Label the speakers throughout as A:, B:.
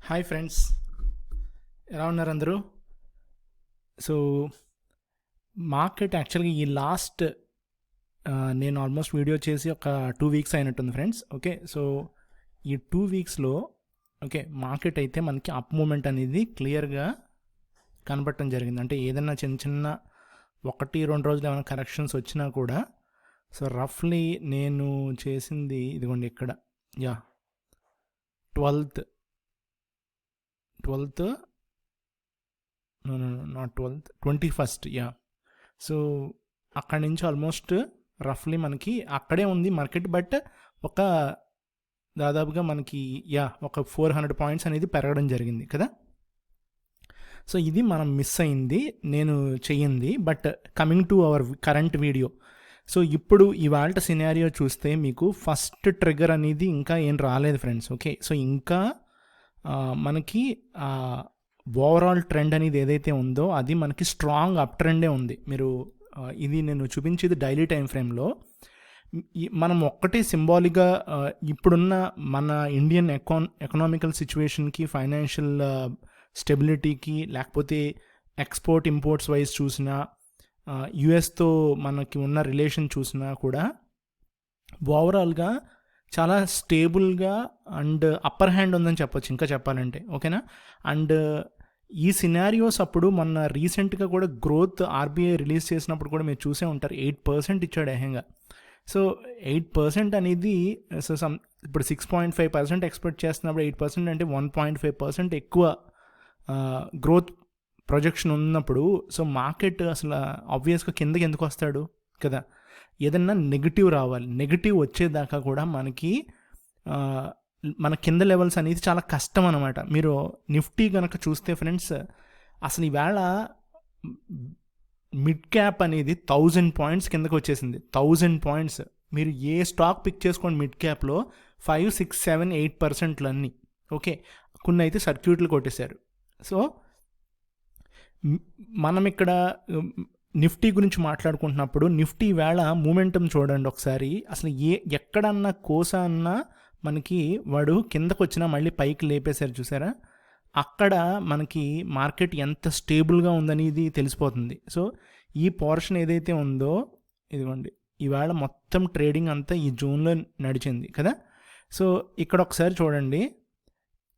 A: Hi friends, ఎలా ఉన్నారు అందరూ? సో మార్కెట్ యాక్చువల్గా ఈ లాస్ట్ నేను ఆల్మోస్ట్ వీడియో చేసి ఒక 2 వీక్స్ అయినట్టుంది ఫ్రెండ్స్. ఓకే, సో ఈ 2 వీక్స్లో ఓకే మార్కెట్ అయితే మనకి అప్ మూమెంట్ అనేది క్లియర్గా కనపడటం జరిగింది. అంటే ఏదైనా చిన్న చిన్న 1-2 రోజులు ఏమైనా కరెక్షన్స్ వచ్చినా కూడా సో రఫ్లీ నేను చేసింది ఇదిగోండి ఇక్కడ yeah 12th not 21st yeah. So అక్కడి నుంచి ఆల్మోస్ట్ రఫ్లీ మనకి అక్కడే ఉంది మార్కెట్, బట్ ఒక దాదాపుగా మనకి ఒక 400 పాయింట్స్ అనేది పెరగడం జరిగింది కదా. సో ఇది మనం మిస్ అయింది, నేను చెయ్యింది. But coming to our current video, so ఇప్పుడు ఇవాళ సినారియో చూస్తే మీకు ఫస్ట్ ట్రిగ్గర్ అనేది ఇంకా ఏం రాలేదు ఫ్రెండ్స్. ఓకే, సో ఇంకా మనకి ఓవరాల్ ట్రెండ్ అనేది ఏదైతే ఉందో అది మనకి స్ట్రాంగ్ అప్ ట్రెండే ఉంది. మీరు ఇది నేను చూపించేది డైలీ టైం ఫ్రేమ్లో. మనం ఒక్కటే సింబాలిక్గా ఇప్పుడున్న మన ఇండియన్ ఎకనామికల్ సిచ్యువేషన్కి, ఫైనాన్షియల్ స్టెబిలిటీకి, లేకపోతే ఎక్స్పోర్ట్ ఇంపోర్ట్స్ వైజ్ చూసినా, యుఎస్తో మనకి ఉన్న రిలేషన్ చూసినా కూడా ఓవరాల్గా చాలా స్టేబుల్గా అండ్ అప్పర్ హ్యాండ్ ఉందని చెప్పొచ్చు ఇంకా చెప్పాలంటే. ఓకేనా? అండ్ ఈ సినారియోస్ అప్పుడు మొన్న రీసెంట్గా కూడా గ్రోత్ ఆర్బీఐ రిలీజ్ చేసినప్పుడు కూడా మీరు చూసే ఉంటారు, 8% ఇచ్చాడు ఏకంగా. సో 8% అనేది సో ఇప్పుడు 6.5% ఎక్స్పెక్ట్ చేస్తున్నప్పుడు 8% అంటే 1.5% ఎక్కువ గ్రోత్ ప్రొజెక్షన్ ఉన్నప్పుడు సో మార్కెట్ అసలు ఆబ్వియస్గా కిందకి ఎందుకు వస్తాడు కదా. ఏదన్నా నెగిటివ్ రావాలి, నెగిటివ్ వచ్చేదాకా కూడా మనకి మన కింద లెవెల్స్ అనేది చాలా కష్టం అనమాట. మీరు నిఫ్టీ కనుక చూస్తే ఫ్రెండ్స్, అసలు ఈవేళ మిడ్ క్యాప్ అనేది 1000 పాయింట్స్ కిందకి వచ్చేసింది. 1000 పాయింట్స్. మీరు ఏ స్టాక్ పిక్ చేసుకోండి మిడ్ క్యాప్లో 5, 6, 7, 8% అన్నీ. ఓకే, కొన్ని అయితే సర్క్యూట్లు కొట్టేశారు. సో మనం ఇక్కడ నిఫ్టీ గురించి మాట్లాడుకుంటున్నప్పుడు నిఫ్టీ వేళ మూమెంటం చూడండి ఒకసారి. అసలు ఎక్కడన్నా కోస అన్నా మనకి వాడు కిందకు వచ్చినా మళ్ళీ పైకి లేపేశారు చూసారా. అక్కడ మనకి మార్కెట్ ఎంత స్టేబుల్గా ఉందనేది తెలిసిపోతుంది. సో ఈ పోర్షన్ ఏదైతే ఉందో ఇదిగోండి, ఈవేళ మొత్తం ట్రేడింగ్ అంతా ఈ జోన్లో నడిచింది కదా. సో ఇక్కడ ఒకసారి చూడండి,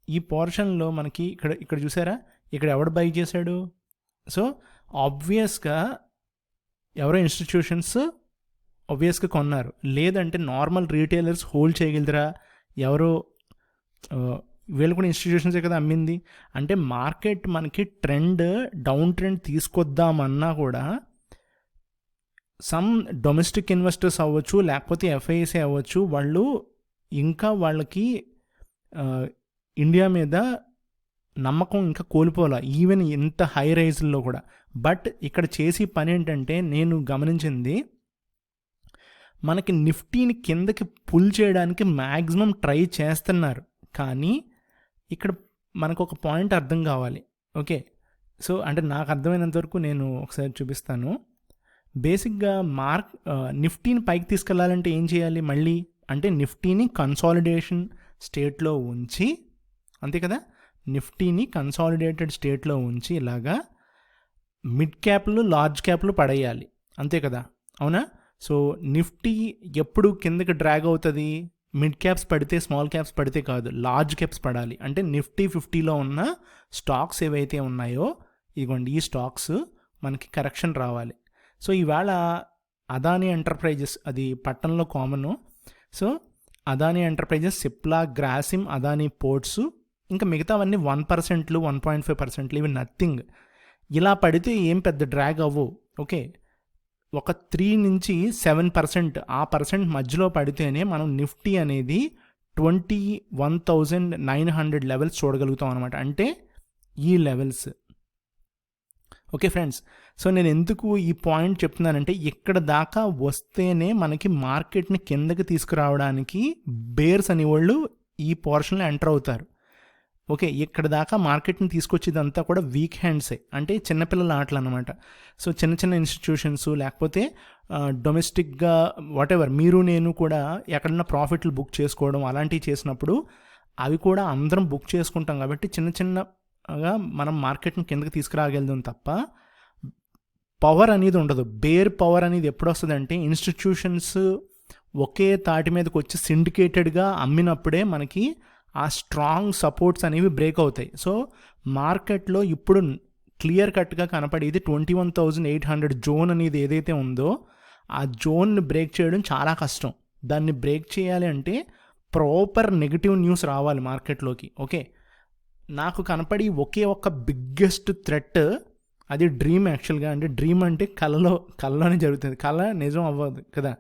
A: ఈ పోర్షన్లో మనకి ఇక్కడ చూసారా, ఇక్కడ ఎవడు బై చేశాడు. సో ఆబ్వియస్గా ఎవరో ఇన్స్టిట్యూషన్స్ ఆబ్వియస్గా కొన్నారు, లేదంటే నార్మల్ రీటైలర్స్ హోల్డ్ చేయగలరా? ఎవరో వీళ్ళు కూడా ఇన్స్టిట్యూషన్సే కదా అమ్మింది. అంటే మార్కెట్ మనకి ట్రెండ్ డౌన్ ట్రెండ్ తీసుకొద్దామన్నా కూడా సమ్ డొమెస్టిక్ ఇన్వెస్టర్స్ అవ్వచ్చు, లేకపోతే ఎఫ్ఐఎస్ఏ అవ్వచ్చు, వాళ్ళు ఇంకా వాళ్ళకి ఇండియా మీద నమ్మకం ఇంకా కోల్పోలే, ఈవెన్ ఇంత హై రైజ్లో కూడా. బట్ ఇక్కడ చేసే పని ఏంటంటే నేను గమనించింది, మనకి నిఫ్టీని కిందకి పుల్ చేయడానికి మ్యాక్సిమం ట్రై చేస్తున్నారు. కానీ ఇక్కడ మనకు ఒక పాయింట్ అర్థం కావాలి. ఓకే, సో అంటే నాకు అర్థమైనంత వరకు నేను ఒకసారి చూపిస్తాను. బేసిక్గా నిఫ్టీని పైకి తీసుకెళ్లాలంటే ఏం చేయాలి మళ్ళీ అంటే నిఫ్టీని కన్సాలిడేషన్ స్టేట్లో ఉంచి, అంతే కదా, నిఫ్టీని కన్సాలిడేటెడ్ స్టేట్లో ఉంచి ఇలాగా మిడ్ క్యాప్లు లార్జ్ క్యాప్లు పడేయాలి, అంతే కదా, అవునా? సో నిఫ్టీ ఎప్పుడు కిందకి డ్రాగ్ అవుతుంది, మిడ్ క్యాప్స్ పడితే, స్మాల్ క్యాప్స్ పడితే కాదు, లార్జ్ క్యాప్స్ పడాలి. అంటే నిఫ్టీ 50లో ఉన్న స్టాక్స్ ఏవైతే ఉన్నాయో ఇదిగోండి, ఈ స్టాక్స్ మనకి కరెక్షన్ రావాలి. సో ఈవేళ అదానీ ఎంటర్ప్రైజెస్, అది పట్టణంలో common. So Adani enterprises, Cipla, Grasim, Adani ports, ఇంకా మిగతావన్నీ 1%, 1.5%, ఇవి నథింగ్. ఇలా పడితే ఏం పెద్ద డ్రాగ్ అవ్వవు. ఓకే, ఒక 3-7% ఆ పర్సెంట్ మధ్యలో పడితేనే మనం నిఫ్టీ అనేది 21,900 లెవెల్స్ చూడగలుగుతాం అనమాట. అంటే ఈ లెవెల్స్. ఓకే ఫ్రెండ్స్, సో నేను ఎందుకు ఈ పాయింట్ చెప్తున్నానంటే ఇక్కడ దాకా వస్తేనే మనకి మార్కెట్ని కిందకి తీసుకురావడానికి బేర్స్ అనేవాళ్ళు ఈ పోర్షన్లో ఎంటర్ అవుతారు. ఓకే, ఇక్కడ దాకా మార్కెట్ని తీసుకొచ్చేదంతా కూడా వీక్ హ్యాండ్సే, అంటే చిన్నపిల్లల ఆటలు అనమాట. సో చిన్న చిన్న ఇన్స్టిట్యూషన్స్ లేకపోతే డొమెస్టిక్గా వాటెవర్ మీరు నేను కూడా ఎక్కడన్నా ప్రాఫిట్లు బుక్ చేసుకోవడం అలాంటివి చేసినప్పుడు అవి కూడా అందరం బుక్ చేసుకుంటాం కాబట్టి చిన్న చిన్నగా మనం మార్కెట్ని కిందకి తీసుకురాగలుగుతాం తప్ప పవర్ అనేది ఉండదు. బేర్ పవర్ అనేది ఎప్పుడు వస్తుందంటే ఇన్స్టిట్యూషన్స్ ఒకే తాటి మీదకి వచ్చి సిండికేటెడ్గా అమ్మినప్పుడే మనకి ఆ స్ట్రాంగ్ సపోర్ట్స్ అనేవి బ్రేక్ అవుతాయి. సో మార్కెట్లో ఇప్పుడు క్లియర్ కట్గా కనపడేది 21,800 జోన్ అనేది ఏదైతే ఉందో ఆ జోన్ని బ్రేక్ చేయడం చాలా కష్టం. దాన్ని బ్రేక్ చేయాలి అంటే ప్రాపర్ నెగిటివ్ న్యూస్ రావాలి మార్కెట్లోకి. ఓకే, నాకు కనపడి ఒకే ఒక్క బిగ్గెస్ట్ థ్రెట్, అది డ్రీమ్ యాక్చువల్గా. అంటే డ్రీమ్ అంటే కళ్ళలోనే జరుగుతుంది, కళ నిజం అవ్వదు కదా.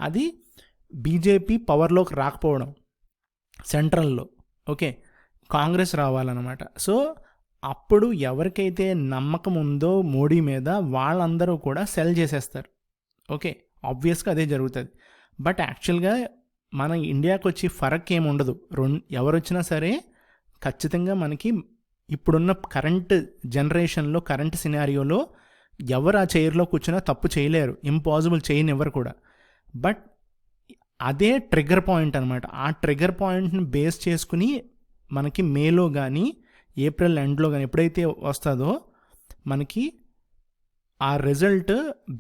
A: అది బీజేపీ పవర్లోకి రాకపోవడం సెంట్రల్లో. ఓకే, కాంగ్రెస్ రావాలన్నమాట. సో అప్పుడు ఎవరికైతే నమ్మకం ఉందో మోడీ మీద వాళ్ళందరూ కూడా సెల్ చేసేస్తారు. ఓకే, ఆబ్వియస్గా అదే జరుగుతుంది. బట్ యాక్చువల్గా మన ఇండియాకి వచ్చి ఫరక్ ఏముండదు. ఎవరు వచ్చినా సరే ఖచ్చితంగా మనకి ఇప్పుడున్న కరెంట్ జనరేషన్లో కరెంట్ సినారియోలో ఎవరు ఆ చైర్లో కూర్చున్నా తప్పు చేయలేరు, ఇంపాసిబుల్ చేయని ఎవరు కూడా. బట్ అదే ట్రిగ్గర్ పాయింట్ అనమాట. ఆ ట్రిగ్గర్ పాయింట్ని బేస్ చేసుకుని మనకి మేలో కానీ ఏప్రిల్ ఎండ్లో కానీ ఎప్పుడైతే వస్తుందో మనకి ఆ రిజల్ట్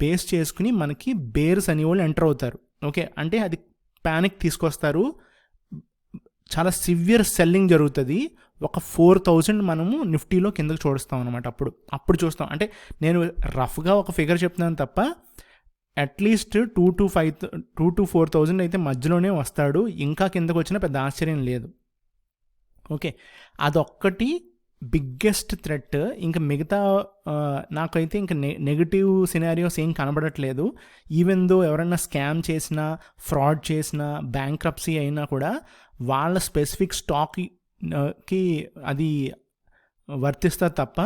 A: బేస్ చేసుకుని మనకి బేర్స్ అనేవాళ్ళు ఎంటర్ అవుతారు. ఓకే, అంటే అది ప్యానిక్ తీసుకొస్తారు, చాలా సివియర్ సెల్లింగ్ జరుగుతుంది. ఒక 4,000 మనము నిఫ్టీలో కిందకి చూస్తాం అనమాట. అప్పుడు చూస్తాం. అంటే నేను రఫ్గా ఒక ఫిగర్ చెప్తున్నాను తప్ప అట్లీస్ట్ 2 to 4,000 అయితే మధ్యలోనే వస్తాడు. ఇంకా కిందకు వచ్చినా పెద్ద ఆశ్చర్యం లేదు. ఓకే, అదొక్కటి బిగ్గెస్ట్ థ్రెట్. ఇంకా మిగతా నాకైతే ఇంకా నెగిటివ్ సినారియోస్ ఏం కనబడట్లేదు. ఈవెన్ దో ఎవరైనా స్కామ్ చేసినా ఫ్రాడ్ చేసినా బ్యాంక్రప్సీ అయినా కూడా వాళ్ళ స్పెసిఫిక్ స్టాక్కి అది వర్తిస్తుంది తప్ప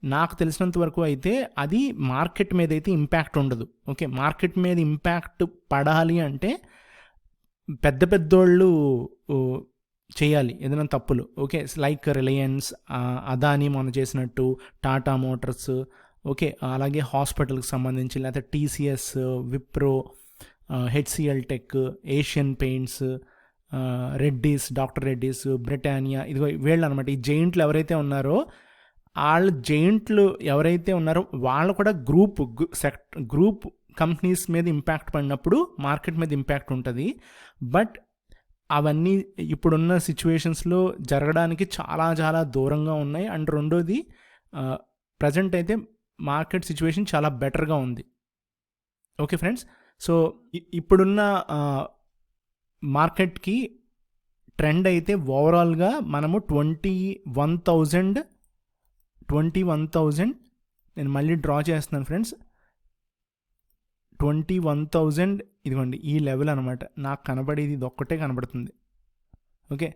A: నాకు తెలిసినంత వరకు అయితే అది మార్కెట్ మీద అయితే ఇంపాక్ట్ ఉండదు. ఓకే, మార్కెట్ మీద ఇంపాక్ట్ పడాలి అంటే పెద్ద పెద్దోళ్ళు చేయాలి ఏదైనా తప్పులు. ఓకే, లైక్ రిలయన్స్, అదానీ మొన్న చేసినట్టు, టాటా మోటార్స్, ఓకే, అలాగే హాస్పిటల్కి సంబంధించి, లేకపోతే TCS, Wipro, HCL tech, Asian Paints, Reddy's, doctor Reddy's, Britannia, ఇదిగో వీళ్ళు అనమాట. ఈ జెయింట్లు ఎవరైతే ఉన్నారో వాళ్ళు కూడా గ్రూప్ కంపెనీస్ మీద ఇంపాక్ట్ పడినప్పుడు మార్కెట్ మీద ఇంపాక్ట్ ఉంటుంది. బట్ అవన్నీ ఇప్పుడున్న సిచ్యువేషన్స్లో జరగడానికి చాలా చాలా దూరంగా ఉన్నాయి. అండ్ రెండోది ప్రజెంట్ అయితే మార్కెట్ సిచ్యువేషన్ చాలా బెటర్గా ఉంది. ఓకే ఫ్రెండ్స్, సో ఇప్పుడున్న మార్కెట్కి ట్రెండ్ అయితే ఓవరాల్గా మనము 21,000 నేను మళ్ళీ డ్రా చేస్తున్నాను ఫ్రెండ్స్. 21,000 ఇదిగోండి ఈ లెవెల్ అనమాట. నాకు కనబడేది ఇది ఒక్కటే కనబడుతుంది. ఓకే,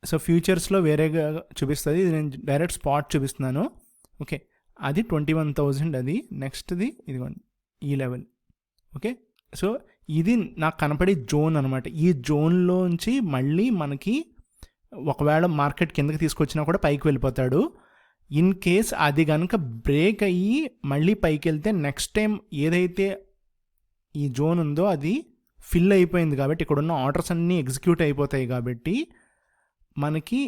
A: సో ఫ్యూచర్స్లో వేరేగా చూపిస్తుంది, ఇది నేను డైరెక్ట్ స్పాట్ చూపిస్తున్నాను. ఓకే, అది 21,000, అది నెక్స్ట్ది ఇదిగోండి ఈ లెవెల్. ఓకే, సో ఇది నాకు కనపడే జోన్ అనమాట. ఈ జోన్లోంచి మళ్ళీ మనకి ఒకవేళ మార్కెట్ కిందకి తీసుకొచ్చినా కూడా పైకి వెళ్ళిపోతాడు. ఇన్ కేస్ అది కనుక బ్రేక్ అయ్యి మళ్ళీ పైకి వెళ్తే నెక్స్ట్ టైం ఏదైతే ఈ జోన్ ఉందో అది ఫిల్ అయిపోయింది కాబట్టి ఇక్కడున్న ఆర్డర్స్ అన్నీ ఎగ్జిక్యూట్ అయిపోతాయి కాబట్టి మనకి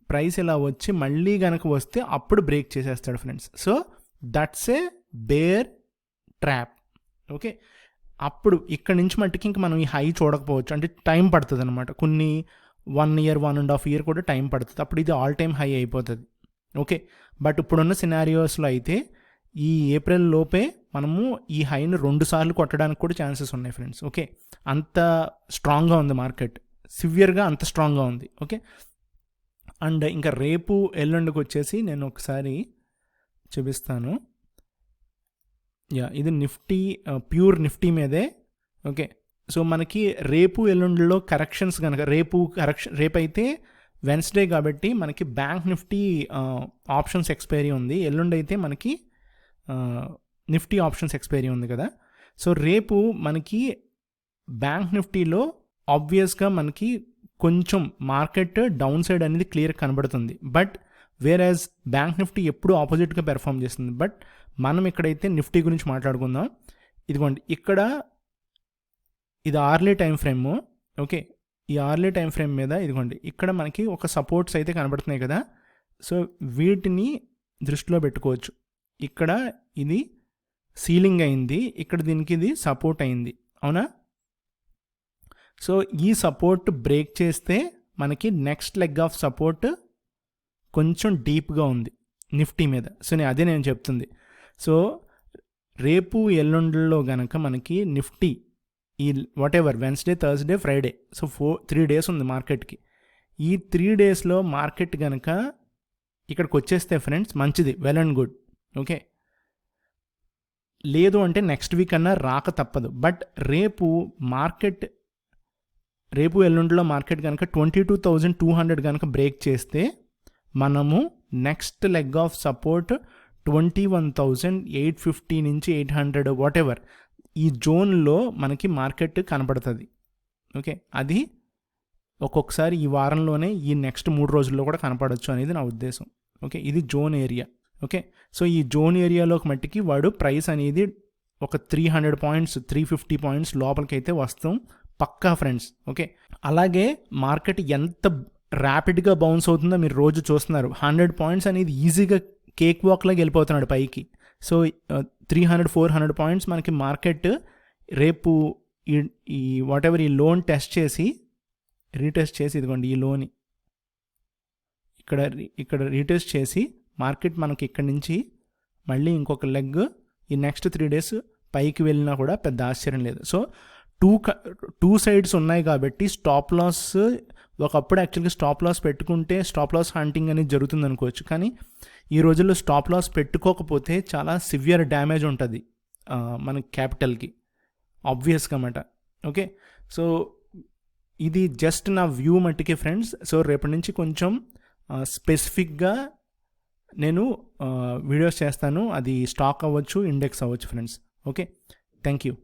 A: ప్రైస్ ఇలా వచ్చి మళ్ళీ కనుక వస్తే అప్పుడు బ్రేక్ చేసేస్తాడు friends. So that's a bear trap. Okay, అప్పుడు ఇక్కడ నుంచి మట్టుకి ఇంక మనం ఈ హై చూడకపోవచ్చు, అంటే టైం పడుతుంది అనమాట. కొన్ని 1 year 1.5 year కూడా టైం పడుతుంది. అప్పుడు ఇది ఆల్ టైమ్ హై అయిపోతుంది. ఓకే, బట్ ఇప్పుడున్న సినారియోస్లో అయితే ఈ ఏప్రిల్ లోపే మనము ఈ హైని 2 సార్లు కొట్టడానికి కూడా ఛాన్సెస్ ఉన్నాయి ఫ్రెండ్స్. ఓకే, అంత స్ట్రాంగ్గా ఉంది మార్కెట్, సివియర్గా అంత స్ట్రాంగ్గా ఉంది. ఓకే, అండ్ ఇంకా రేపు ఎల్లుండికి వచ్చేసి నేను ఒకసారి చూపిస్తాను. ఇది నిఫ్టీ, ప్యూర్ నిఫ్టీ మీదే. ఓకే, సో మనకి రేపు ఎల్లుండిలో కరెక్షన్స్ కనుక రేపు అయితే వెన్స్డే కాబట్టి మనకి బ్యాంక్ నిఫ్టీ ఆప్షన్స్ ఎక్స్పైరీ ఉంది. ఎల్లుండి అయితే మనకి నిఫ్టీ ఆప్షన్స్ ఎక్స్పైరీ ఉంది కదా. సో రేపు మనకి బ్యాంక్ నిఫ్టీలో ఆబ్వియస్గా మనకి కొంచెం మార్కెట్ డౌన్ సైడ్ అనేది క్లియర్ కనబడుతుంది. బట్ వేర్ బ్యాంక్ నిఫ్టీ ఎప్పుడు ఆపోజిట్గా పెర్ఫామ్ చేస్తుంది. బట్ మనం ఇక్కడైతే నిఫ్టీ గురించి మాట్లాడుకుందాం. ఇదిగోండి ఇక్కడ ఇది ఆర్లీ టైం ఫ్రేమ్. ఓకే, ఈ ఆర్లీ టైం ఫ్రేమ్ మీద ఇదిగోండి ఇక్కడ మనకి ఒక సపోర్ట్స్ అయితే కనబడుతున్నాయి కదా. సో వీటిని దృష్టిలో పెట్టుకోవచ్చు. ఇక్కడ ఇది సీలింగ్ అయింది, ఇక్కడ దీనికి ఇది సపోర్ట్ అయింది, అవునా? సో ఈ సపోర్ట్ బ్రేక్ చేస్తే మనకి నెక్స్ట్ లెగ్ ఆఫ్ సపోర్ట్ కొంచెం డీప్గా ఉంది నిఫ్టీ మీద. సో అదే నేను చెప్తుంది. సో రేపు ఎల్లుండిలో గనక మనకి నిఫ్టీ ఈ whatever Wednesday, Thursday, Friday, so 3 days ఉంది మార్కెట్కి. ఈ 3 daysలో మార్కెట్ కనుక ఇక్కడికి వచ్చేస్తే ఫ్రెండ్స్ మంచిది, వెల్ అండ్ గుడ్. ఓకే, లేదు అంటే నెక్స్ట్ వీక్ అన్నా రాక తప్పదు. బట్ రేపు ఎల్లుండిలో మార్కెట్ కనుక 22,200 కనుక బ్రేక్ చేస్తే మనము నెక్స్ట్ లెగ్ ఆఫ్ సపోర్ట్ 21,850 నుంచి 800 వాటెవర్ ఈ జోన్లో మనకి మార్కెట్ కనపడుతుంది. ఓకే, అది ఒక్కొక్కసారి ఈ వారంలోనే ఈ నెక్స్ట్ 3 రోజుల్లో కూడా కనపడవచ్చు అనేది నా ఉద్దేశం. ఓకే, ఇది జోన్ ఏరియా. ఓకే, సో ఈ జోన్ ఏరియాలోకి మట్టికి వాడు ప్రైస్ అనేది ఒక 300 పాయింట్స్ 350 పాయింట్స్ లోపలికి అయితే వస్తాం పక్కా ఫ్రెండ్స్. ఓకే, అలాగే మార్కెట్ ఎంత ర్యాపిడ్గా బౌన్స్ అవుతుందో మీరు రోజు చూస్తున్నారు. 100 పాయింట్స్ అనేది ఈజీగా కేక్ వాక్లాగా వెళ్ళిపోతున్నాడు పైకి. సో 300-400 పాయింట్స్ మనకి మార్కెట్ రేపు ఈ వాటెవర్ ఈ లోన్ రీటెస్ట్ చేసి ఇదిగోండి ఈ లోన్ ఇక్కడ రీటెస్ట్ చేసి మార్కెట్ మనకి ఇక్కడ నుంచి మళ్ళీ ఇంకొక లెగ్ ఈ నెక్స్ట్ 3 days పైకి వెళ్ళినా కూడా పెద్ద ఆశ్చర్యం లేదు. సో టూ సైడ్స్ ఉన్నాయి కాబట్టి స్టాప్ లాస్ ఒకప్పుడు యాక్చువల్గా స్టాప్ లాస్ పెట్టుకుంటే స్టాప్ లాస్ హంటింగ్ అనేది జరుగుతుంది అనుకోవచ్చు. కానీ ఈ రోజుల్లో స్టాప్ లాస్ పెట్టుకోకపోతే చాలా సివియర్ డ్యామేజ్ ఉంటుంది మన క్యాపిటల్కి, ఆబ్వియస్గా అన్నమాట. ఓకే, సో ఇది జస్ట్ నా వ్యూ మట్టికి ఫ్రెండ్స్. సో రేపటి నుంచి కొంచెం స్పెసిఫిక్గా నేను వీడియోస్ చేస్తాను. అది స్టాక్ అవ్వచ్చు, ఇండెక్స్ అవ్వచ్చు ఫ్రెండ్స్. Okay, thank you.